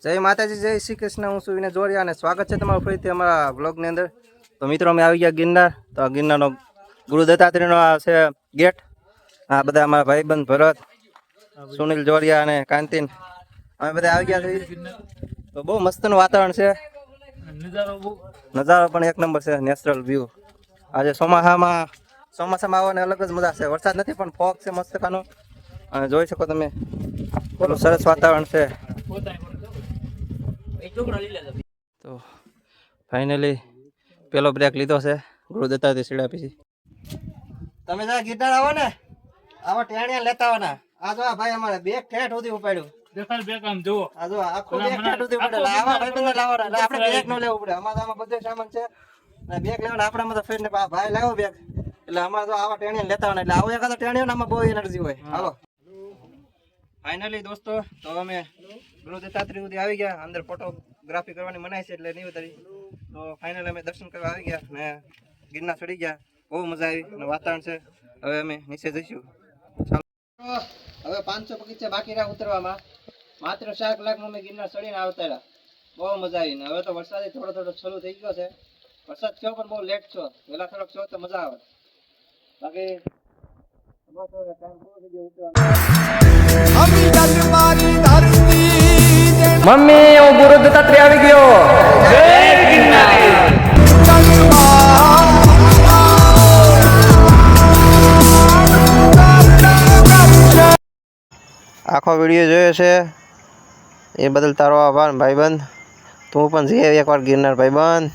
જય માતાજી, જય શ્રી કૃષ્ણ. હું છું વિનય જોડિયા અને સ્વાગત છે તમારું ફરીથી અમારા બ્લોગની અંદર. તો મિત્રો અમે આવી ગયા ગિરનાર. તો ગિરનારનો ગુરુ દત્તાત્રેયનો આ છે ગેટ. આ બધા અમારા ભાઈબંધ ભરત, સુનિલ જોડિયા અને કાંતિન અમે બધા આવી ગયા છીએ. તો બહુ મસ્તનું વાતાવરણ છે, નજારો પણ એક નંબર છે, નેચરલ વ્યૂ. આજે ચોમાસામાં આવવાની અલગ જ મજા છે. વરસાદ નથી પણ ફોગ છે મસ્ત ખાનો, અને જોઈ શકો તમે સરસ વાતાવરણ છે. તો ફાઇનલી પેલો બ્રેક લીધો છે ગુરુ દત્તાત્રેય સીડા પછી. તમે જા ગિરનાર આવો ને, આવા ટેણિયા લેતા આવવાના. આ જો ભાઈ અમારે બેગ ઠેઠ સુધી ઉપાડ્યું. દેખાડ બેગ આમ જુઓ. આ જો આખો બેગ ઠેઠ સુધી ઉપાડ્યું. આવા ભાઈ લાવવાના. આપણે બેગ નો લેવું પડે. અમારે આમાં બધો સામાન છે ને બેગ લેવાના. આપણામાં તો ફેરને ભાઈ લાવ્યો બેગ, એટલે અમારે તો આવા ટેણિયા લેતા આવવાના. એટલે આવો એકાદો ટેણિયો ને આમાં બહુ એનર્જી હોય. હાલો ફાઇનલી દોસ્તો, તો અમે ગુરુ દત્તાત્રેય સુધી આવી ગયા. અંદર ફોટોગ્રાફી કરવાની મનાય છે એટલે નહીં ઉતારી. તો ફાઇનલી અમે દર્શન કરવા આવી ગયા ને ગિરનાર ચડી ગયા. બહુ મજા આવી અને વાતાવરણ છે. હવે અમે નીચે જઈશું. ચાલો હવે 500 પગથિયા બાકી રહ્યા ઉતરવામાં. માત્ર 4 કલાકમાં અમે ગિરનાર ચડીને આવતા રહ્યા. બહુ મજા આવી. ને હવે તો વરસાદ થોડો શરૂ થઈ ગયો છે. વરસાદ થયો પણ બહુ લેટ છો, વહેલા થોડોક છો તો મજા આવે. બાકી મમ્મી હું ગુરુ દત્તાત્રેય આવી ગયો. આખો વિડીયો જોયો છે એ બદલ તારો આભાર ભાઈબંધ. તું પણ જઈ એકવાર ગિરનાર ભાઈબંધ.